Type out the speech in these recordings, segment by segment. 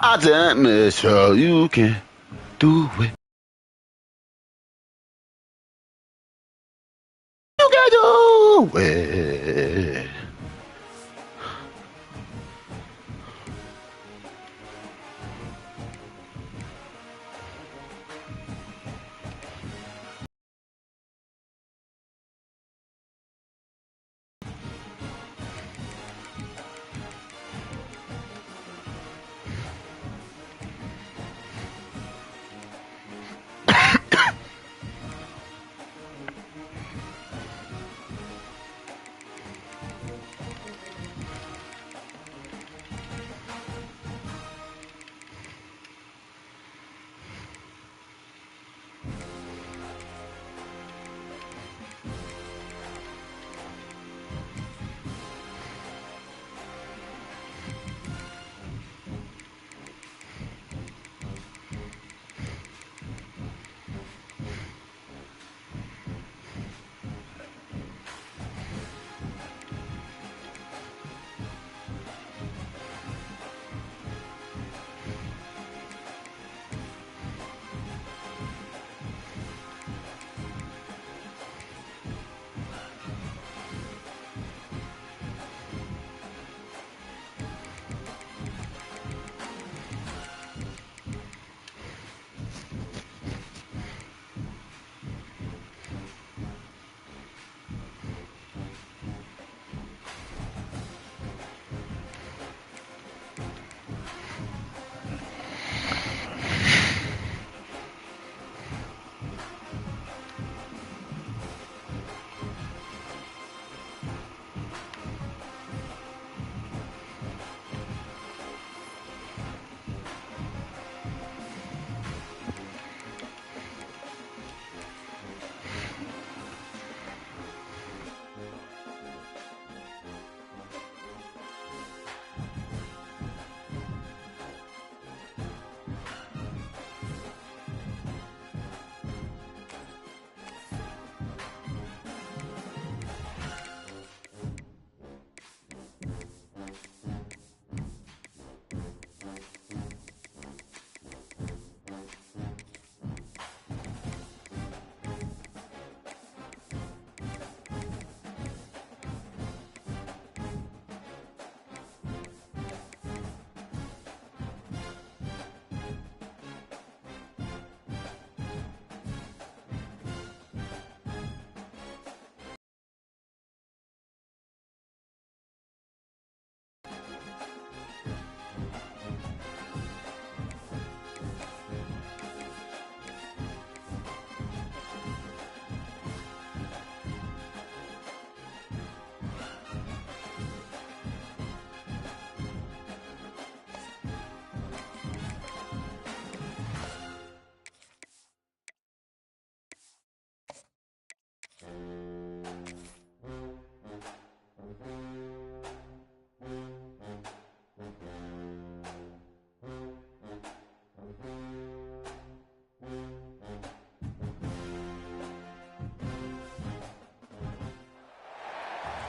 I just miss you. You can do it. You can do it.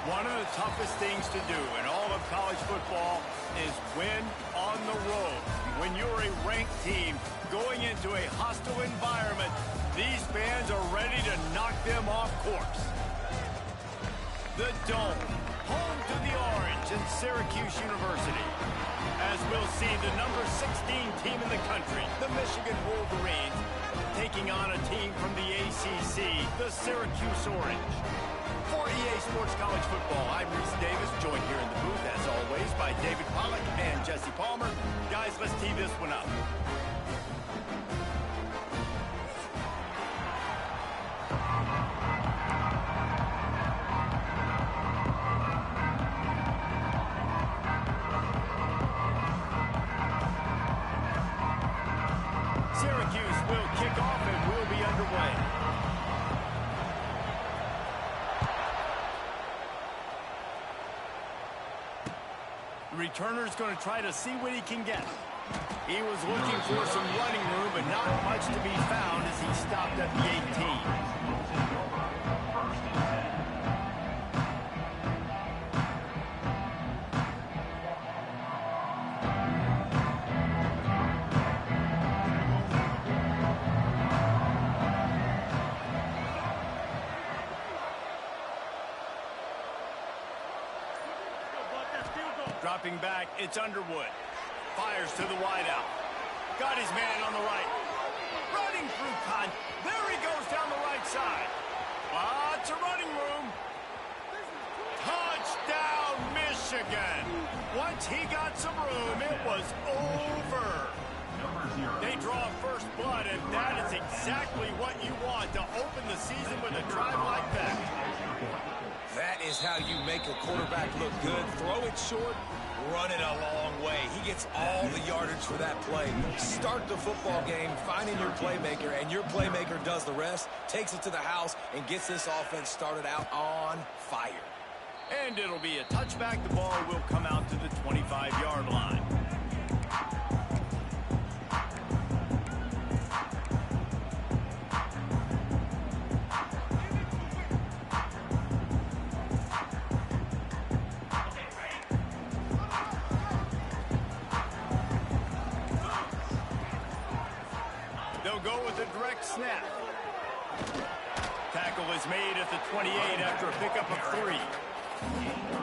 One of the toughest things to do in all of college football is win on the road. When you're a ranked team going into a hostile environment, these fans are ready to knock them off course. The Dome, home to the Orange and Syracuse University. As we'll see the number 16 team in the country, the Michigan Wolverines, taking on a team from the ACC, the Syracuse Orange. For EA Sports College Football, I'm Reese Davis, joined here in the booth, as always, by David Pollack and Jesse Palmer. Guys, let's tee this one up. Syracuse will kick off and we'll be underway. The returner's going to try to see what he can get. He was looking for some running room, but not much to be found as he stopped at the 18. Dropping back, it's Underwood. Fires to the wideout. Got his man on the right. Running through con. There he goes down the right side. Lots of running room. Touchdown, Michigan. Once he got some room, it was over. They draw first blood, and that is exactly what you want to open the season with a drive like that. That is how you make a quarterback look good. Throw it short, run it a long way. He gets all the yardage for that play. Start the football game finding your playmaker, and your playmaker does the rest, takes it to the house, and gets this offense started out on fire. And it'll be a touchback. The ball will come out to the 25-yard line. They'll go with a direct snap. Tackle is made at the 28 after a pickup of 3.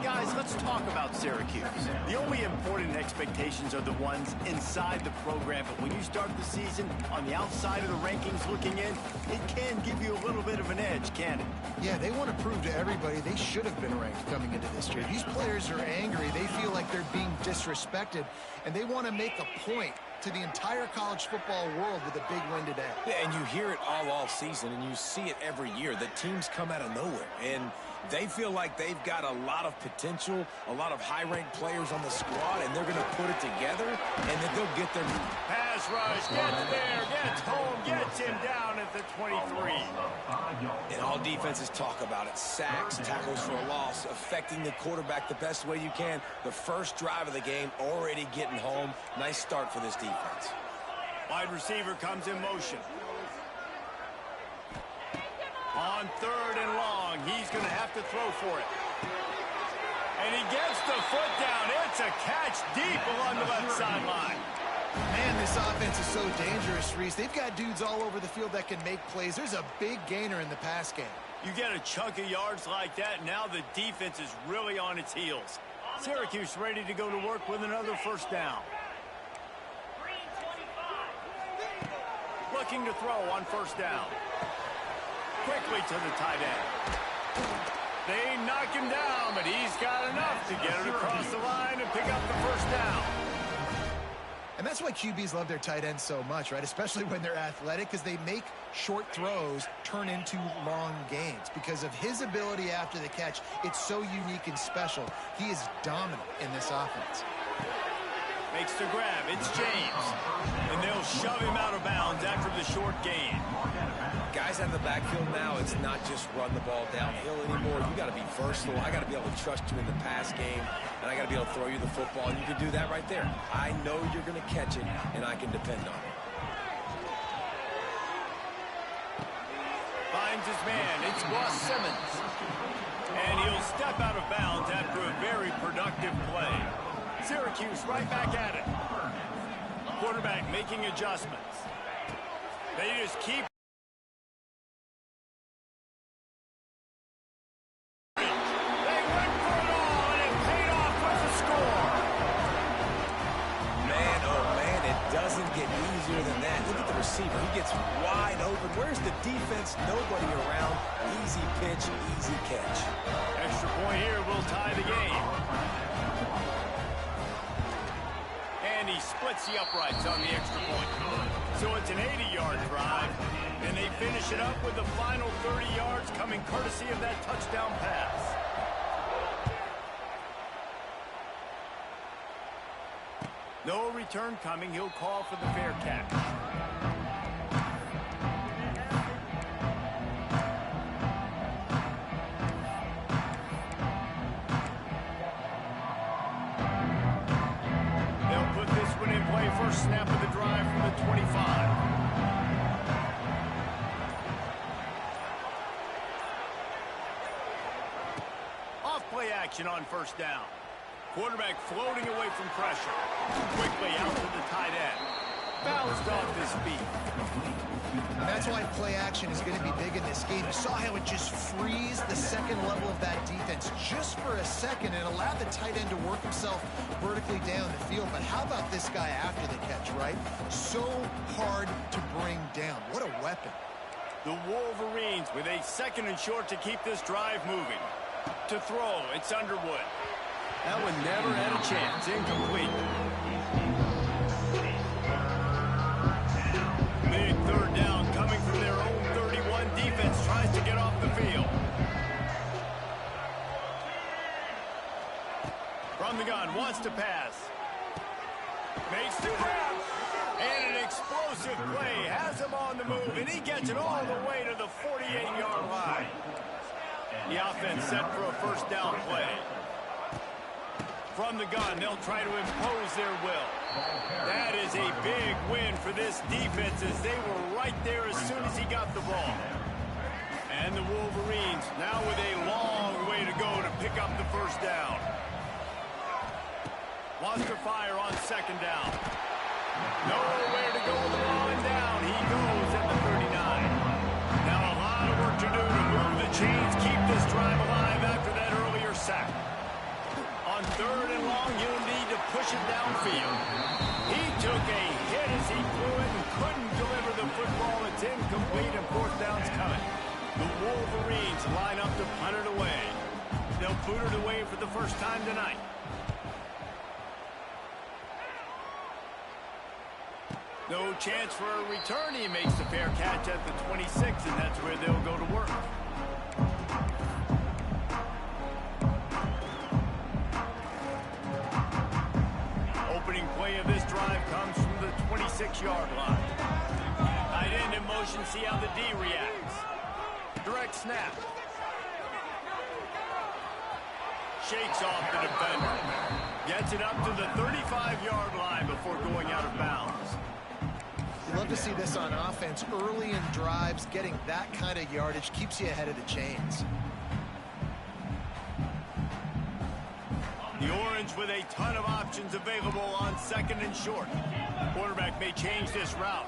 Guys, let's talk about Syracuse. The only important expectations are the ones inside the program, but when you start the season on the outside of the rankings looking in, it can give you a little bit of an edge, can it? Yeah, they want to prove to everybody they should have been ranked coming into this year. These players are angry. They feel like they're being disrespected, and they want to make a point to the entire college football world with a big win today. Yeah, and you hear it all season, and you see it every year. The teams come out of nowhere, and they feel like they've got a lot of potential, a lot of high-ranked players on the squad, and they're going to put it together, and then they'll get their pass rush, gets there, gets home, gets him down at the 23. And all defenses talk about it. Sacks, tackles for a loss, affecting the quarterback the best way you can. The first drive of the game, already getting home. Nice start for this defense. Wide receiver comes in motion. On 3rd and long, he's going to have to throw for it. And he gets the foot down. It's a catch deep along the left sideline. Man, this offense is so dangerous, Reese. They've got dudes all over the field that can make plays. There's a big gainer in the pass game. You get a chunk of yards like that, now the defense is really on its heels. Syracuse ready to go to work with another first down. Looking to throw on first down. Quickly to the tight end. They knock him down, but he's got enough to get it across the line and pick up the first down. And that's why QBs love their tight ends so much, right? Especially when they're athletic, because they make short throws turn into long gains. Because of his ability after the catch, it's so unique and special. He is dominant in this offense. Makes the grab. It's James. And they'll shove him out of bounds after the short gain. Guys out of the backfield now, it's not just run the ball downhill anymore. You got to be versatile. I got to be able to trust you in the pass game, and I got to be able to throw you the football, and you can do that right there. I know you're going to catch it, and I can depend on it. Finds his man. It's Ross Simmons. And he'll step out of bounds after a very productive play. Syracuse right back at it. Quarterback making adjustments. They just keep. They went for it all, and it paid off with the score. Man, oh man, it doesn't get easier than that. Look at the receiver. He gets wide open. Where's the defense? Nobody around. Easy pitch, easy catch. Extra point here will tie the game. And he splits the uprights on the extra point. So it's an 80-yard drive, and they finish it up with the final 30 yards coming courtesy of that touchdown pass. No return coming. He'll call for the fair catch. First snap of the drive from the 25. Off play action on first down. Quarterback floating away from pressure. Quickly out to the tight end. bounced off his feet. And that's why play action is going to be big in this game. You saw how it just frees the second level of that defense just for a second and allowed the tight end to work himself vertically down the field. But how about this guy after the catch, right? So hard to bring down. What a weapon. The Wolverines with a 2nd and short to keep this drive moving. To throw, it's Underwood. That one never had a chance. Incomplete. Big 3rd down coming from their own 31. Defense tries to get off the field. From the gun, wants to pass. Makes the grab. And an explosive play. Has him on the move, and he gets it all the way to the 48-yard line. The offense set for a 1st down play. From the gun, they'll try to impose their will. That is a big win for this defense as they were right there as soon as he got the ball. And the Wolverines now with a long way to go to pick up the 1st down. Wants to fire on 2nd down. Nowhere to go with the ball and down. He goes at the 39. Now a lot of work to do to move the chains, keep this drive alive after that earlier sack. On 3rd and long, you'll need to push it downfield. He took a hit as he threw it and couldn't deliver the football. It's incomplete and 4th down's coming. The Wolverines line up to punt it away. They'll boot it away for the 1st time tonight. No chance for a return. He makes the fair catch at the 26, and that's where they'll go to work. Opening play of this drive comes from the 26-yard line. Tight end in motion, see how the D reacts. Direct snap. Shakes off the defender. Gets it up to the 35-yard line before going out of bounds. You love to see this on offense. Early in drives, getting that kind of yardage keeps you ahead of the chains. The Orange with a ton of options available on 2nd and short. Quarterback may change this route.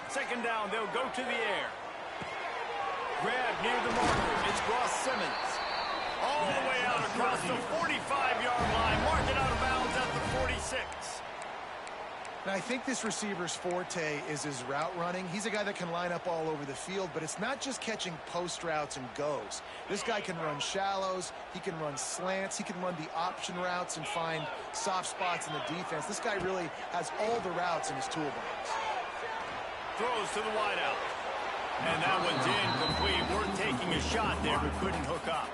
Second down, they'll go to the air. Grab near the marker. It's Ross Simmons. All the way out across the 45-yard line. Mark it out of bounds at the 46. Now, I think this receiver's forte is his route running. He's a guy that can line up all over the field, but it's not just catching post routes and goes. This guy can run shallows. He can run slants. He can run the option routes and find soft spots in the defense. This guy really has all the routes in his toolbox. Throws to the wideout. And that one's incomplete. We're taking a shot there, but couldn't hook up.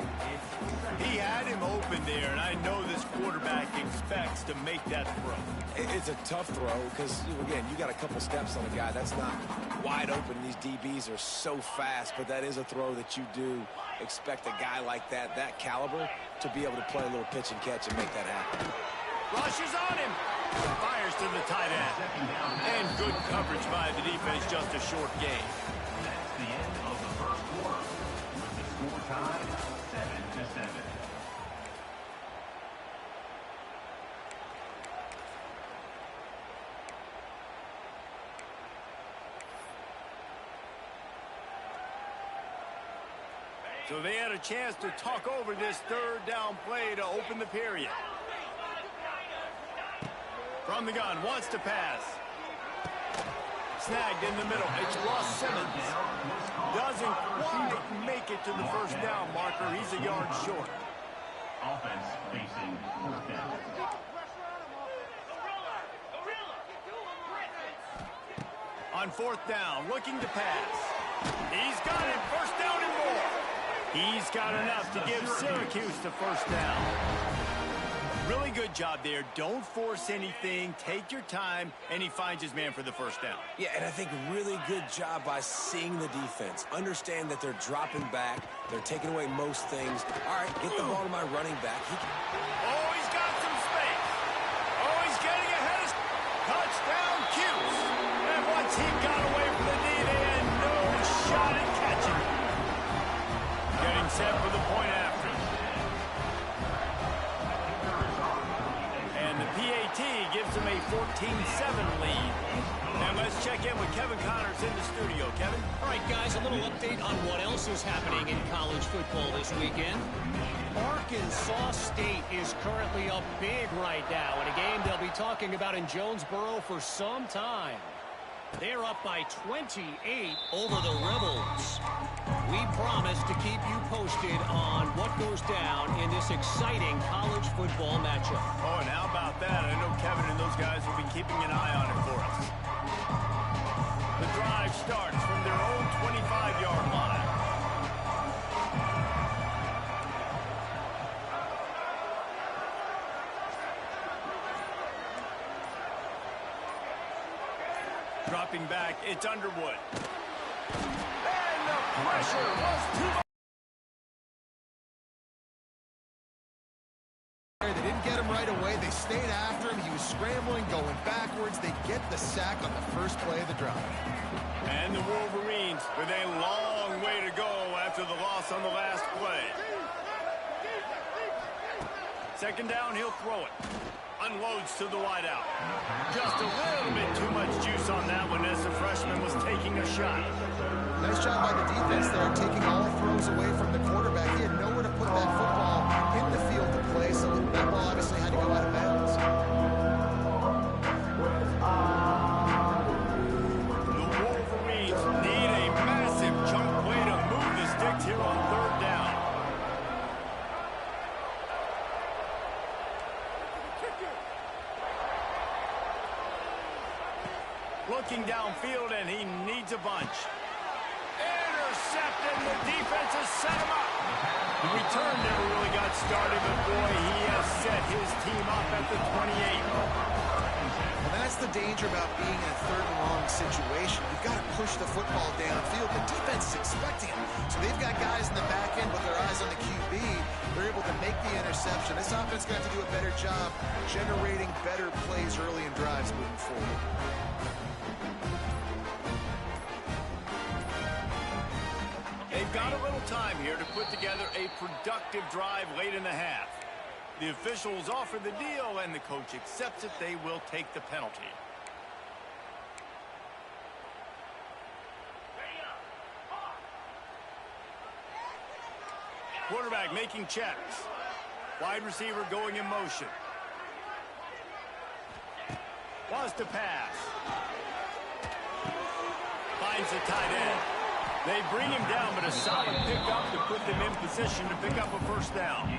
He had him open there, and I know this quarterback expects to make that throw. It's a tough throw because, again, you got a couple steps on a guy. That's not wide open. These DBs are so fast, but that is a throw that you do expect a guy like that caliber, to be able to play a little pitch and catch and make that happen. Rushes on him. Fires to the tight end. And good coverage by the defense, just a short gain. That's the end of the 1st quarter. With the score tied 7-7. So they had a chance to talk over this 3rd down play to open the period. From the gun, wants to pass. Snagged in the middle. It's Ross Simmons. Doesn't quite make it to the 1st down marker. He's a yard short. Offense facing 4th down. On 4th down, looking to pass. He's got it. 1st down and more. He's got enough to give Syracuse the 1st down. Really good job there. Don't force anything. Take your time, and he finds his man for the 1st down. Yeah, and I think really good job by seeing the defense. Understand that they're dropping back. They're taking away most things. All right, get the ball to my running back. Oh, he's got some space. Oh, he's getting ahead of touchdown Cuse. And once he got away from the knee, they had no shot at catching it. Getting set for the point after. 14-7 lead. And let's check in with Kevin Connors in the studio. Kevin? All right, guys, a little update on what else is happening in college football this weekend. Arkansas State is currently up big right now in a game they'll be talking about in Jonesboro for some time. They're up by 28 over the Rebels. We promise to keep you posted on what goes down in this exciting college football matchup. Oh, and how about that? I know Kevin and those guys will be keeping an eye on it for us. The drive starts from their own 25-yard line. Dropping back, it's Underwood. And the pressure was too much. They didn't get him right away. They stayed after him. He was scrambling, going backwards. They get the sack on the first play of the drive. And the Wolverines with a long way to go after the loss on the last play. Second down, he'll throw it. Unloads to the wideout. Just a little bit too much juice on that one as the freshman was taking a shot. Nice job by the defense there, taking all throws away from the quarterback. He had nowhere to put that football in the field to play, so that ball obviously had to go out of bounds. The Wolverines need a massive chunk play to move the sticks here on third down. Looking downfield, and he needs a bunch. Intercepted. The defense has set him up. The return never really got started, but boy, he has set his team up at the 28. And that's the danger about being in a third and long situation. You've got to push the football downfield. The defense is expecting it. So they've got guys in the back end with their eyes on the QB. They're able to make the interception. This offense is going to have to do a better job generating better plays early in drives moving forward. They've got a little time here to put together a productive drive late in the half. The officials offer the deal, and the coach accepts it. They will take the penalty. Quarterback making checks. Wide receiver going in motion. Wants to pass. Finds the tight end. They bring him down, but a solid pickup to put them in position to pick up a first down.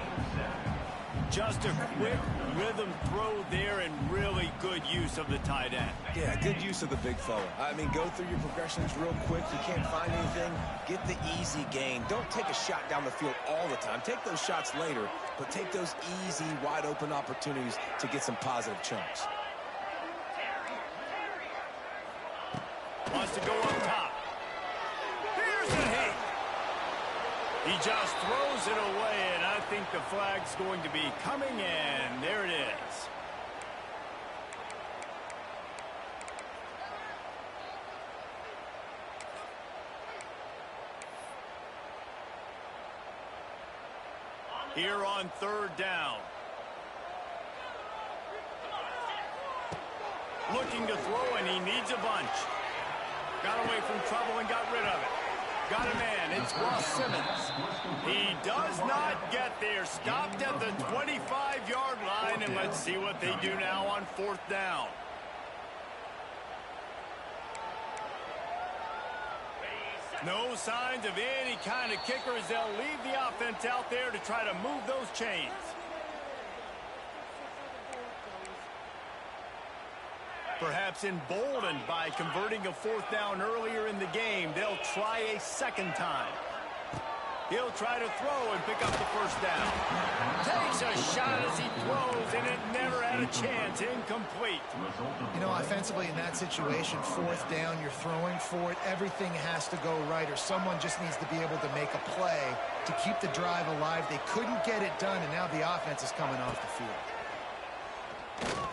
Just a quick rhythm throw there and really good use of the tight end. Yeah, good use of the big fella. I mean, go through your progressions real quick. You can't find anything, get the easy gain. Don't take a shot down the field all the time. Take those shots later, but take those easy, wide-open opportunities to get some positive chunks. Wants to go up top. Here's the hit. He just throws it away, and I think the flag's going to be coming, and there it is. Here on third down. Looking to throw, and he needs a bunch. Got away from trouble and got rid of it. Got a man. It's Ross Simmons. He does not get there. Stopped at the 25-yard line, and let's see what they do now on fourth down. No signs of any kind of kickers. They'll leave the offense out there to try to move those chains. Perhaps emboldened by converting a fourth down earlier in the game, they'll try a second time. He'll try to throw and pick up the first down. Takes a shot as he throws, and it never had a chance. Incomplete. You know, offensively in that situation, fourth down, you're throwing for it. Everything has to go right, or someone just needs to be able to make a play to keep the drive alive. They couldn't get it done, and now the offense is coming off the field.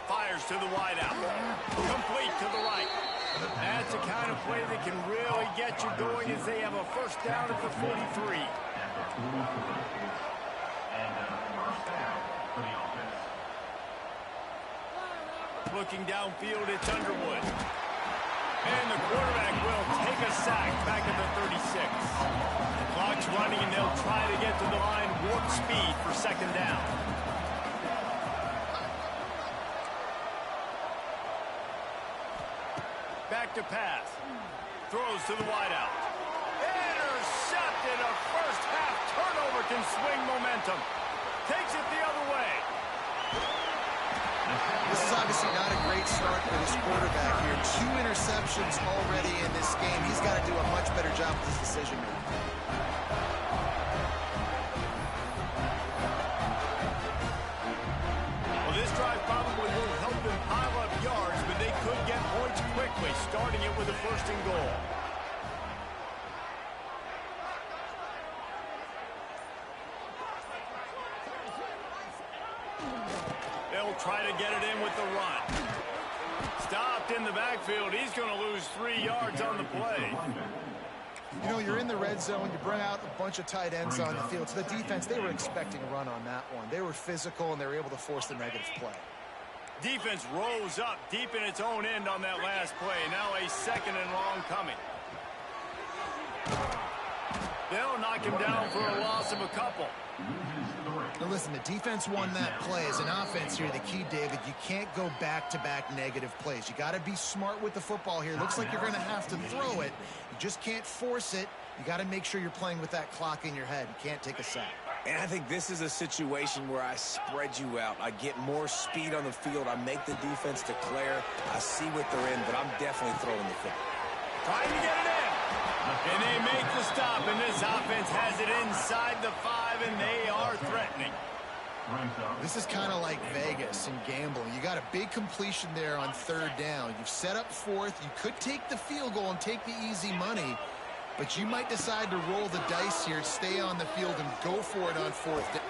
Fires to the wideout. Complete to the right. That's the kind of play that can really get you going as they have a first down at the 43. Looking downfield, it's Underwood. And the quarterback will take a sack back at the 36. The clock's running, and they'll try to get to the line warp speed for second down. Back to pass. Throws to the wideout. Intercepted. A first half turnover can swing momentum. Takes it the other way. This is obviously not a great start for this quarterback here. 2 interceptions already in this game. He's got to do a much better job with his decision making. Well, this drive probably will help them pile up yards, but they could get points quickly, starting it with a 1st and goal. They'll try to get it in with the run. Stopped in the backfield. He's going to lose 3 yards on the play. You know, you're in the red zone. You bring out a bunch of tight ends on the field. So the defense, they were expecting a run on that one. They were physical, and they were able to force the negative play. Defense rose up deep in its own end on that last play. Now a 2nd and long coming. They'll knock him down for a loss of a couple. Now listen, the defense won that play. As an offense here, the key, David, you can't go back-to-back negative plays. You got to be smart with the football here. Looks like you're going to have to throw it. You just can't force it. You got to make sure you're playing with that clock in your head. You can't take a sack. And I think this is a situation where I spread you out. I get more speed on the field. I make the defense declare. I see what they're in, but I'm definitely throwing the football. Trying to get it in. And they make the stop, and this offense has it inside the 5, and they are threatening. This is kind of like Vegas and gambling. You got a big completion there on 3rd down. You've set up 4th. You could take the field goal and take the easy money, but you might decide to roll the dice here, stay on the field, and go for it on 4th down.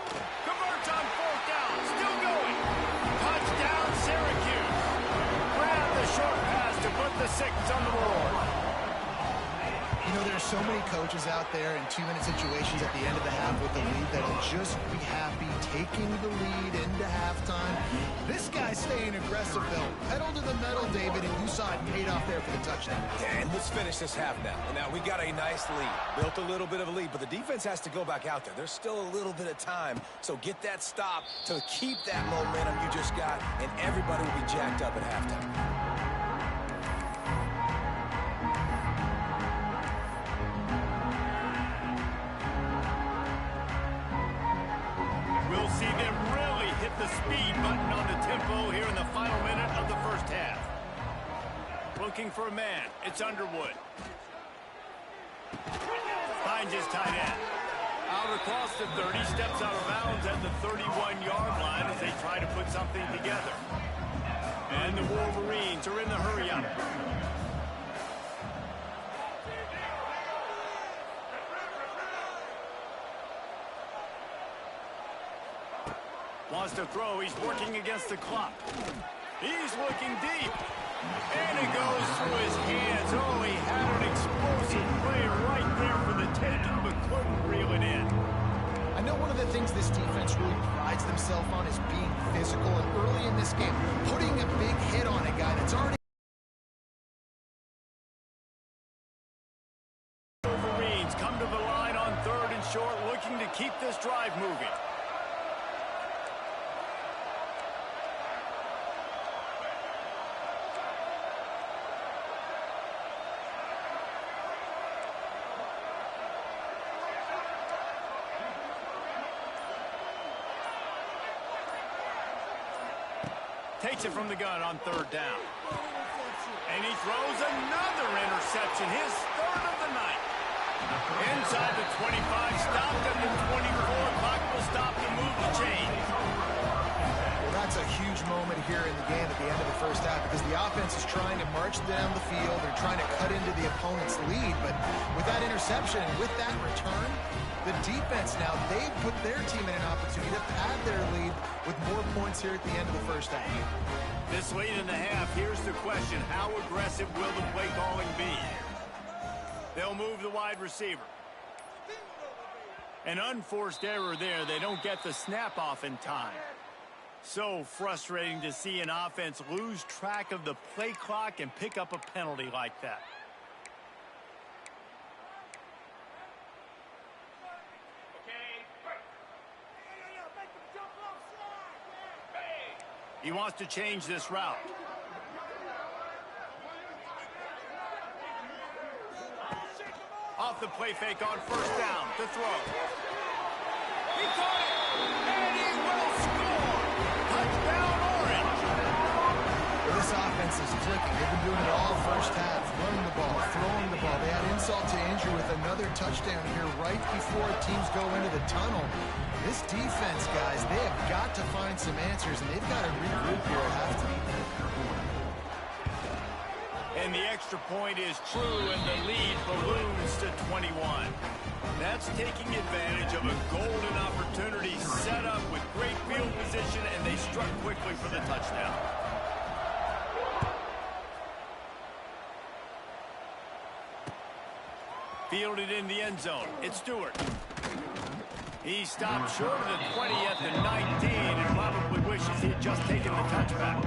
Converts on 4th down. Still going. Touchdown, Syracuse. Grab the short pass to put the 6 on the board. You know, there's so many coaches out there in 2-minute situations at the end of the half with the lead that'll just be happy taking the lead into halftime. This guy's staying aggressive, though. Pedal to the metal, David, and you saw it paid off there for the touchdown. And let's finish this half now. Now, we got a nice lead. Built a little bit of a lead, but the defense has to go back out there. There's still a little bit of time, so get that stop to keep that momentum you just got, and everybody will be jacked up at halftime. See them really hit the speed button on the tempo here in the final minute of the 1st half. Looking for a man. It's Underwood. Finds his tight end. Out across the 30, steps out of bounds at the 31-yard line as they try to put something together. And the Wolverines are in the hurry-up. Wants to throw. He's working against the clock. He's looking deep. And it goes through his hands. Oh, he had an explosive play right there for the taking, but couldn't reel it in. I know one of the things this defense really prides themselves on is being physical. And early in this game, putting a big hit on a guy that's already... Wolverines come to the line on 3rd and short, looking to keep this drive moving. Takes it from the gun on 3rd down. And he throws another interception, his 3rd of the night. Inside the 25, stopped at the 24. Clock will stop to move the chains. Well, that's a huge moment here in the game at the end of the 1st half because the offense is trying to march down the field. They're trying to cut into the opponent's lead. But with that interception and with that return, the defense now, they put their team in an opportunity to pad their lead with more points here at the end of the 1st half. This late in the half, here's the question. How aggressive will the play calling be? They'll move the wide receiver. An unforced error there. They don't get the snap off in time. So frustrating to see an offense lose track of the play clock and pick up a penalty like that. He wants to change this route. Off the play fake on first down to throw. He caught it, and he will score. Touchdown, Orange. Well, this offense is clicking. They've been doing it all first half, running the ball, throwing the ball. They had insult to injury with another touchdown here right before teams go into the tunnel. This defense, guys, they have got to find some answers, and they've got to regroup here at halftime. And the extra point is true, and the lead balloons to 21. That's taking advantage of a golden opportunity set up with great field position, and they struck quickly for the touchdown. Fielded in the end zone. It's Stewart. He stopped short of the 20 at the 19 and probably wishes he had just taken the touchback.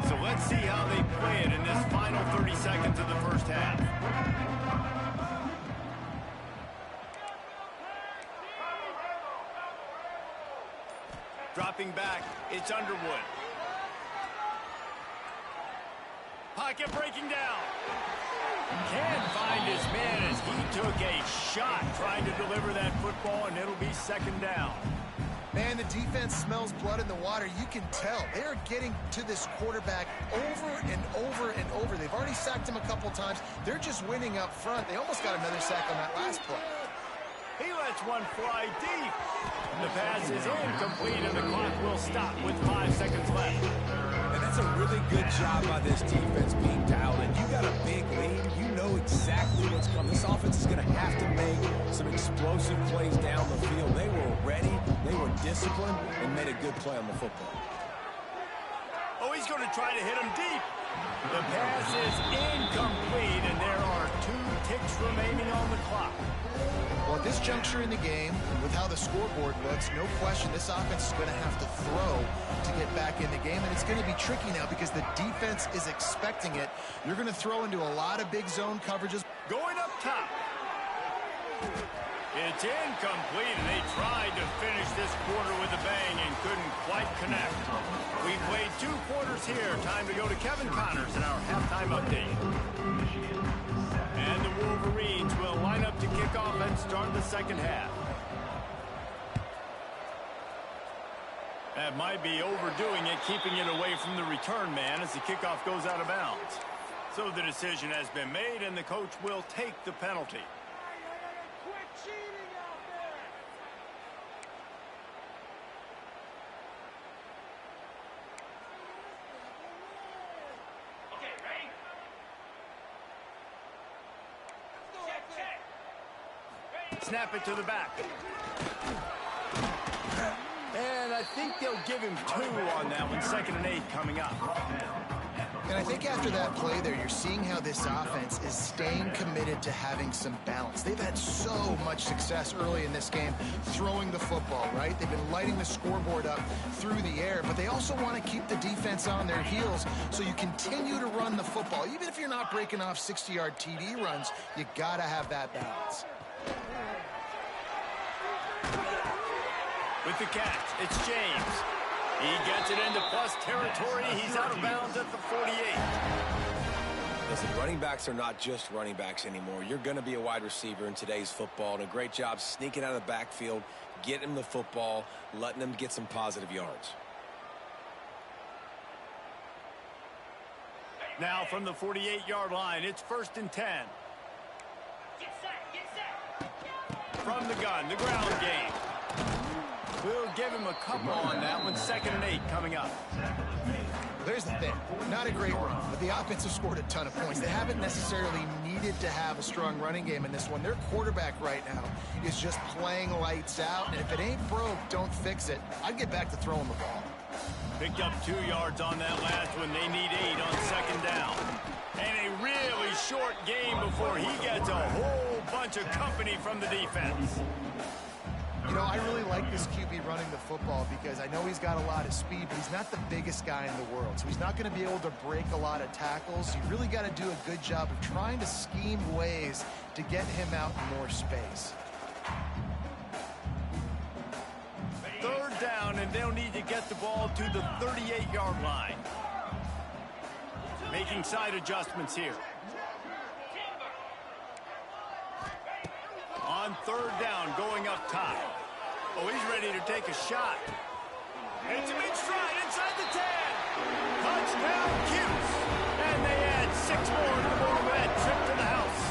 So let's see how they play it in this final 30 seconds of the first half. Dropping back, it's Underwood. Pocket breaking down. Can't find his man as he took a shot trying to deliver that football, and it'll be second down. Man, the defense smells blood in the water. You can tell. They are getting to this quarterback over and over and over. They've already sacked him a couple times. They're just winning up front. They almost got another sack on that last play. He lets one fly deep. The pass is incomplete, and the clock will stop with 5 seconds left. And that's a really good job by this defense being dialed in. You got a big lead. You know exactly what's coming. This offense is going to have to make some explosive plays down the field. They were ready, they were disciplined, and made a good play on the football. Oh, he's going to try to hit him deep. The pass is incomplete, and there are 2 ticks remaining on the clock. Well, at this juncture in the game, with how the scoreboard looks, no question this offense is going to have to throw to get back in the game, and it's going to be tricky now because the defense is expecting it. You're going to throw into a lot of big zone coverages. Going up top. It's incomplete, and they tried to finish this quarter with a bang and couldn't quite connect. We played 2 quarters here. Time to go to Kevin Connors in our halftime update. And the Wolverines will line up to kick off and start the second half. That might be overdoing it, keeping it away from the return man as the kickoff goes out of bounds. So the decision has been made, and the coach will take the penalty. Snap it to the back. And I think they'll give him 2 on that one. 2nd and 8 coming up. And I think after that play there, you're seeing how this offense is staying committed to having some balance. They've had so much success early in this game throwing the football, right? They've been lighting the scoreboard up through the air, but they also want to keep the defense on their heels so you continue to run the football. Even if you're not breaking off 60-yard TD runs, you got to have that balance. With the catch, it's James. He gets it into plus territory. He's out of bounds at the 48. Listen, running backs are not just running backs anymore. You're going to be a wide receiver in today's football, and a great job sneaking out of the backfield, getting him the football, letting them get some positive yards. Now from the 48-yard line, it's 1st and 10. From the gun, the ground game. We'll give him a couple on that one. 2nd and 8 coming up. There's the thing. Not a great run, but the offense has scored a ton of points. They haven't necessarily needed to have a strong running game in this one. Their quarterback right now is just playing lights out, and if it ain't broke, don't fix it. I'd get back to throwing the ball. Picked up 2 yards on that last one. They need 8 on 2nd down. And a really short game before he gets a whole bunch of company from the defense. You know, I really like this QB running the football because I know he's got a lot of speed, but he's not the biggest guy in the world. So he's not going to be able to break a lot of tackles. You really got to do a good job of trying to scheme ways to get him out in more space. Third down, and they'll need to get the ball to the 38-yard line. Making side adjustments here. On third down, going up top. Oh, he's ready to take a shot. It's a big stride inside the 10. Touchdown, Cuse. And they add 6 more to the board with that trip to the house.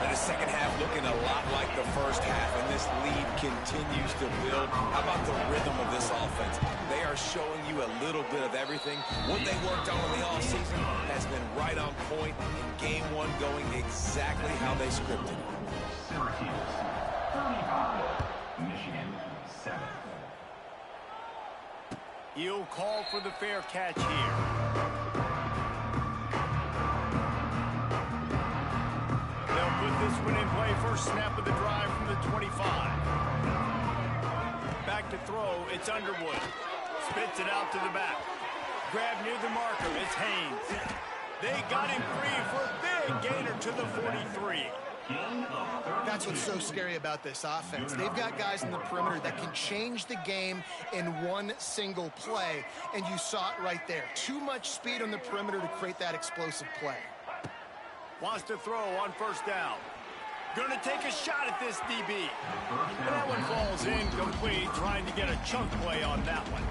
And the second half looking a lot like the first half, and this lead continues to build. How about the rhythm of this offense? They are showing you a little bit of everything. What they worked on in the offseason has been right on point, and game one going exactly how they scripted it. Syracuse 35, Michigan 7. He'll call for the fair catch here. They'll put this one in play. First snap of the drive from the 25. Back to throw. It's Underwood. Spits it out to the back. Grab near the marker. It's Haynes. They got him free for a big gainer to the 43. That's what's so scary about this offense. They've got guys in the perimeter that can change the game in one single play, and you saw it right there. Too much speed on the perimeter to create that explosive play. Wants to throw on first down. Going to take a shot at this DB. And that one falls incomplete, trying to get a chunk play on that one.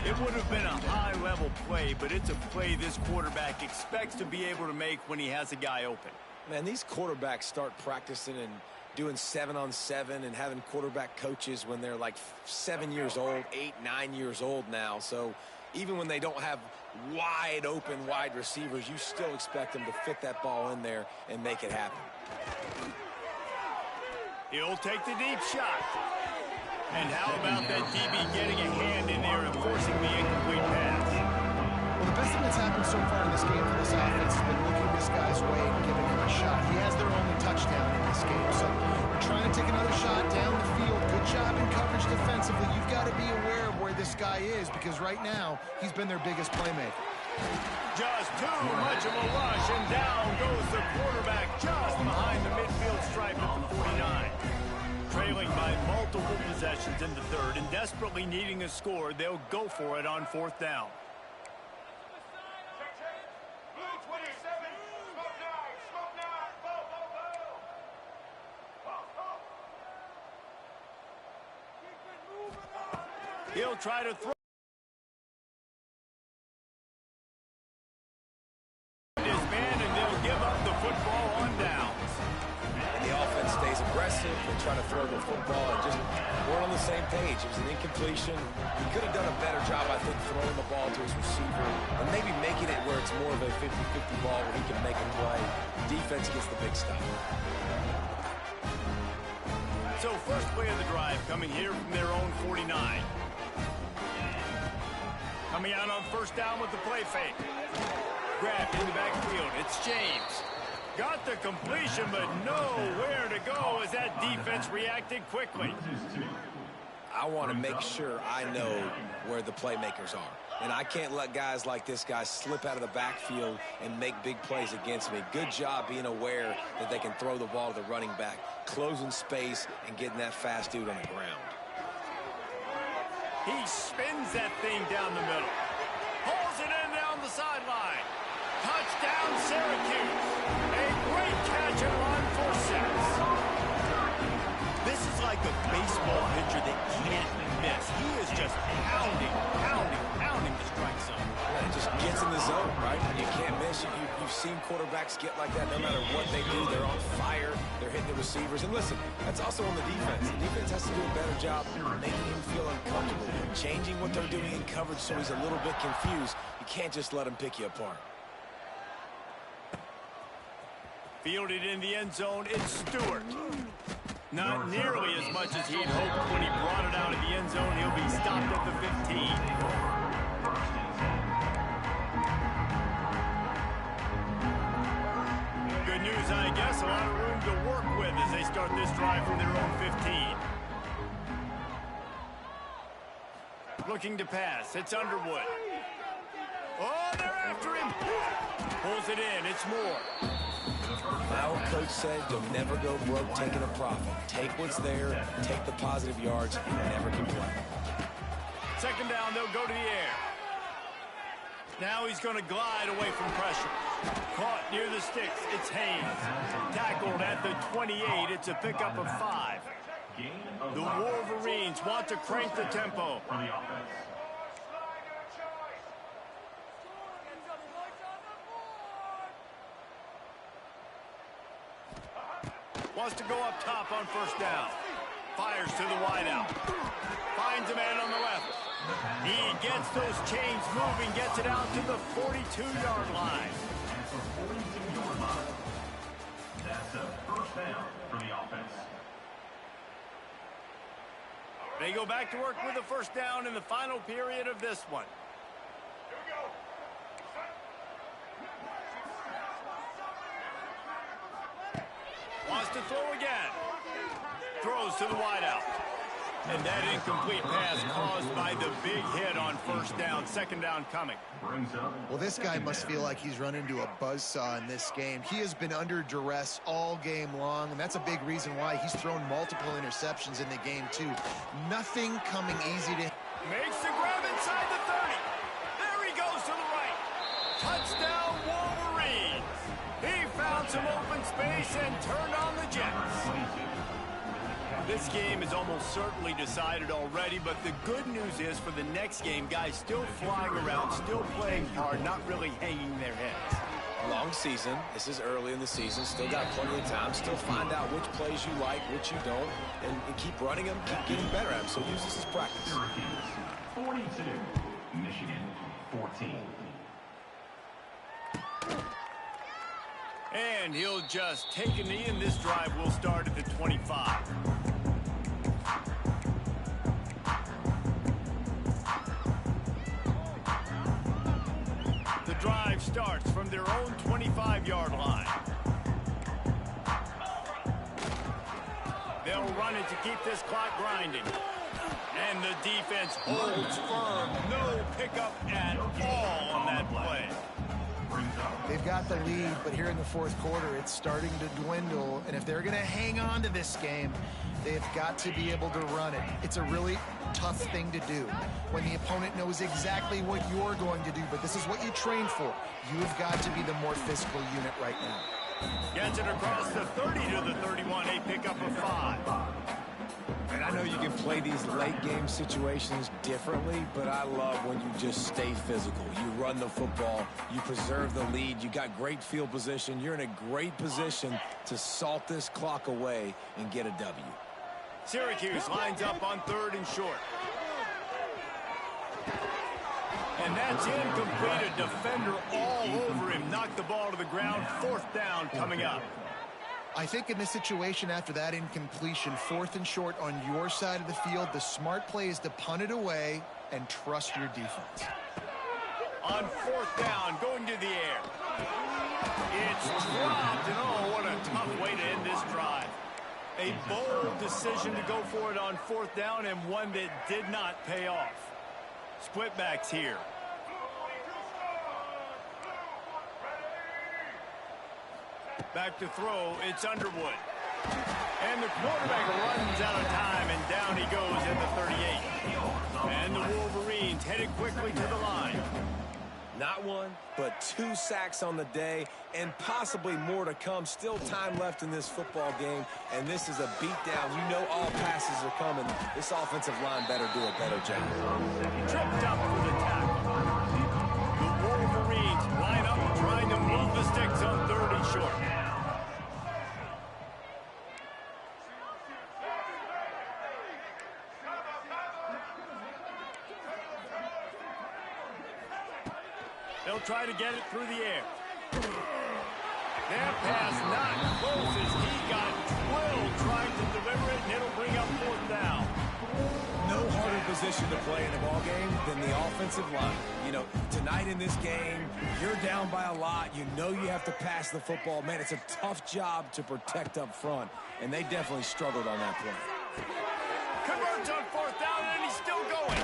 It would have been a high-level play, but it's a play this quarterback expects to be able to make when he has a guy open. Man, these quarterbacks start practicing and doing 7-on-7 and having quarterback coaches when they're like 7 years old, 8, 9 years old now. So even when they don't have wide open wide receivers, you still expect them to fit that ball in there and make it happen. He'll take the deep shot. And how about that DB getting a hand in there and forcing the incomplete pass? Well, the best thing that's happened so far in this game for this offense has been looking this guy's way and giving him a shot. He has their only touchdown in this game, so they're trying to take another shot down the field. Good job in coverage defensively. You've got to be aware of where this guy is because right now he's been their biggest playmaker. Just too much of a rush, and down goes the quarterback just behind the midfield stripe at the 49. Trailing by multiple possessions in the third and desperately needing a score, they'll go for it on fourth down. He'll try to throw his man, and they'll give up the football on downs. And the offense stays aggressive. They try to throw the football and just weren't on the same page. It was an incompletion. He could have done a better job, I think, throwing the ball to his receiver and maybe making it where it's more of a 50-50 ball where he can make a play. Defense gets the big stop. So first play of the drive coming here from their own 49. Coming out on first down with the play fake. Grabbed in the backfield. It's James. Got the completion, but nowhere to go as that defense reacted quickly. I want to make sure I know where the playmakers are. And I can't let guys like this guy slip out of the backfield and make big plays against me. Good job being aware that they can throw the ball to the running back, closing space, and getting that fast dude on the ground. He spins that thing down the middle. Pulls it in down the sideline. Touchdown, Syracuse. A great catch and run for 6. This is like a baseball pitcher that can't miss. He is just pounding the strike zone. And it just gets in the zone, right? You can't miss. You've seen quarterbacks get like that no matter what they do. They're on fire. They're hitting the receivers. And listen, that's also on the defense. The defense has to do a better job making him feel uncomfortable, changing what they're doing in coverage so he's a little bit confused. You can't just let him pick you apart. Fielded in the end zone, it's Stewart. Not nearly as much as he'd hoped when he brought it out of the end zone. He'll be stopped at the 15. news, I guess. A lot of room to work with as they start this drive from their own 15. Looking to pass. It's Underwood. Oh, they're after him. Pulls it in. It's Moore. My old coach said you'll never go broke taking a profit. Take what's there, take the positive yards, and never complain. Second down, they'll go to the air. Now he's going to glide away from pressure. Caught near the sticks. It's Haynes. Tackled at the 28. It's a pickup of 5. The Wolverines want to crank the tempo. Wants to go up top on first down. Fires to the wideout. Finds a man on the left. He gets those chains moving, gets it out to the 42-yard line. That's a first down for the offense. They go back to work with a first down in the final period of this one. Wants to throw again. Throws to the wideout. And that incomplete pass caused by the big hit on first down. Second down coming. Well, this guy must feel like he's run into a buzzsaw in this game. He has been under duress all game long, and that's a big reason why he's thrown multiple interceptions in the game, too. Nothing coming easy to him. Makes the grab inside the 30. There he goes to the right. Touchdown, Wolverines. He found some open space and turned on the Jets. This game is almost certainly decided already, but the good news is for the next game, guys still flying around, still playing hard, not really hanging their heads. Long season. This is early in the season. Still got plenty of time. Still find out which plays you like, which you don't, and keep running them, keep getting better at them. So use this as practice. Syracuse 42, Michigan 14. And he'll just take a knee, and this drive will start at the 25. The drive starts from their own 25-yard line. They'll run it to keep this clock grinding. And the defense holds firm. No pickup at all on that play. They've got the lead, but here in the fourth quarter, it's starting to dwindle. And if they're going to hang on to this game, they've got to be able to run it. It's a really tough thing to do when the opponent knows exactly what you're going to do, but this is what you train for. You've got to be the more physical unit right now. Gets it across the 30 to the 31, a pickup of 5. And I know you can play these late game situations differently, but I love when you just stay physical. You run the football, you preserve the lead, you got great field position. You're in a great position to salt this clock away and get a W. Syracuse lines up on third and short. And that's incomplete. A defender all over him. Knocked the ball to the ground. Fourth down coming up. I think in this situation after that incompletion, fourth and short on your side of the field, the smart play is to punt it away and trust your defense. On fourth down, going to the air. It's dropped, and oh, what a tough way to end this drive. A bold decision to go for it on fourth down, and one that did not pay off. Split backs here. Back to throw, it's Underwood. And the quarterback runs out of time, and down he goes at the 38. And the Wolverines headed quickly to the line. Not one, but 2 sacks on the day, and possibly more to come. Still time left in this football game, and this is a beatdown. You know all passes are coming. This offensive line better do a better job. Tripped up for the tackle. The Wolverines line up trying to move the sticks on third and short. They'll try to get it through the air. That pass not close as he got drilled trying to deliver it, and it'll bring up fourth down. No harder position position to play in a ball game than the offensive line. You know, tonight in this game, you're down by a lot. You know you have to pass the football. Man, it's a tough job to protect up front, and they definitely struggled on that play. Converts on 4th down, and he's still going.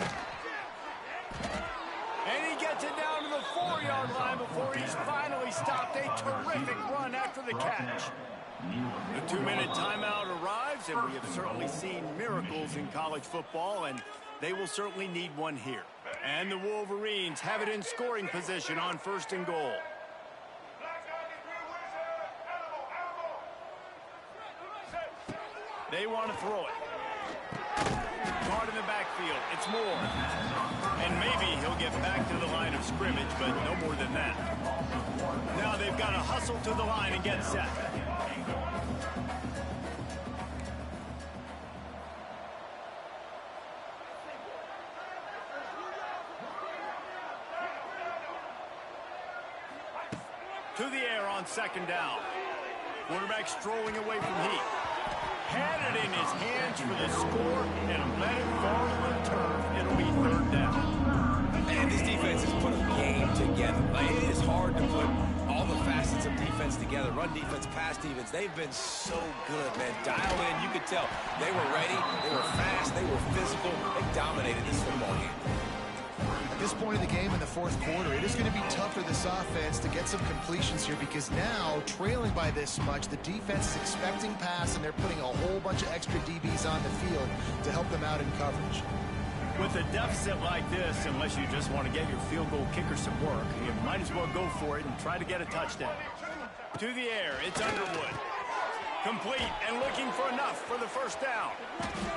And he gets it down to the 4-yard line before he's finally stopped. A terrific run after the catch. The 2-minute timeout arrives, and we have certainly seen miracles in college football, and they will certainly need one here. And the Wolverines have it in scoring position on 1st and goal. They want to throw it. Guard in the backfield. It's Moore. And maybe he'll get back to the line of scrimmage, but no more than that. Now they've got to hustle to the line and get set. To the air on 2nd down. Quarterback strolling away from Heat. Had it in his hands for the score and let it fall to the turf. It'll be 3rd down. Man, this defense has put a game together. Like, it is hard to put all the facets of defense together. Run defense, pass defense. They've been so good, man. Dialed in, you could tell. They were ready. They were fast. They were physical. They dominated this football game. At this point of the game in the 4th quarter, it is going to be tough for this offense to get some completions here because now, trailing by this much, the defense is expecting pass, and they're putting a whole bunch of extra DBs on the field to help them out in coverage. With a deficit like this, unless you just want to get your field goal kicker some work, you might as well go for it and try to get a touchdown. To the air, it's Underwood. Complete and looking for enough for the 1st down.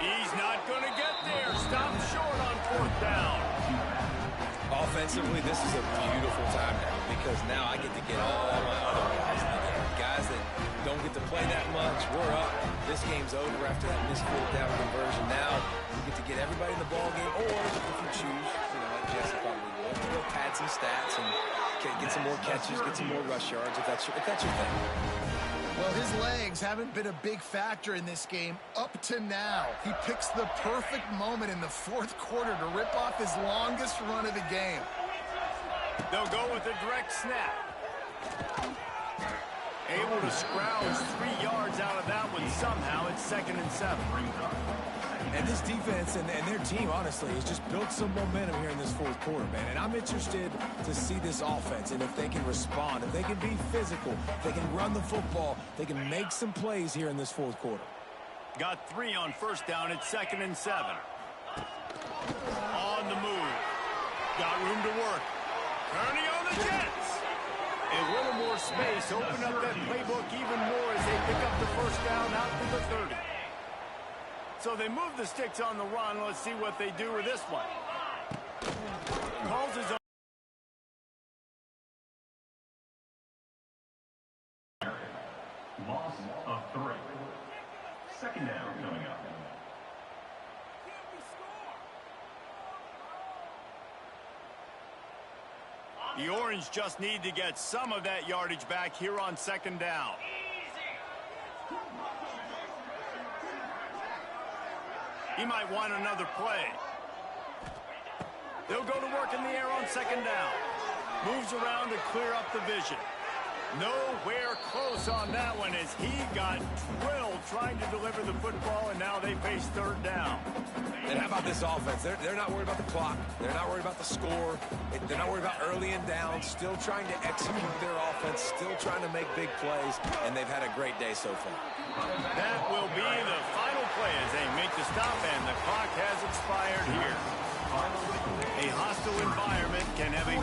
He's not going to get there. Stopped short on 4th down. Offensively, this is a beautiful time now because now I get to get all my other guys in the game. Guys that don't get to play that much. We're up. This game's over after that missed 4th down conversion. Now you get to get everybody in the ball game, or if you choose, you know, like Jesse probably would, to pad some stats and get some more catches, get some more rush yards if that's your thing. Well, his legs haven't been a big factor in this game up to now. He picks the perfect moment in the 4th quarter to rip off his longest run of the game. They'll go with a direct snap. Able to scrounge 3 yards out of that one somehow. It's 2nd and 7. And this defense and their team, honestly, has just built some momentum here in this 4th quarter, man. And I'm interested to see this offense and if they can respond, if they can be physical, if they can run the football, they can make some plays here in this 4th quarter. Got 3 on 1st down. It's 2nd and 7. On the move. Got room to work. Turning on the Jets. A little more space. Open up that playbook even more as they pick up the 1st down out to the 30. So they move the sticks on the run. Let's see what they do with this one. Calls his own. Loss of 3. 2nd down coming up. The Orange just need to get some of that yardage back here on 2nd down. He might want another play. They'll go to work in the air on 2nd down. Moves around to clear up the vision. Nowhere close on that one as he got drilled trying to deliver the football, and now they face 3rd down. And how about this offense? They're not worried about the clock. They're not worried about the score. They're not worried about early and down. Still trying to execute their offense. Still trying to make big plays. And they've had a great day so far. That will be the final play as they make the stop, and the clock has expired here. A hostile environment can have a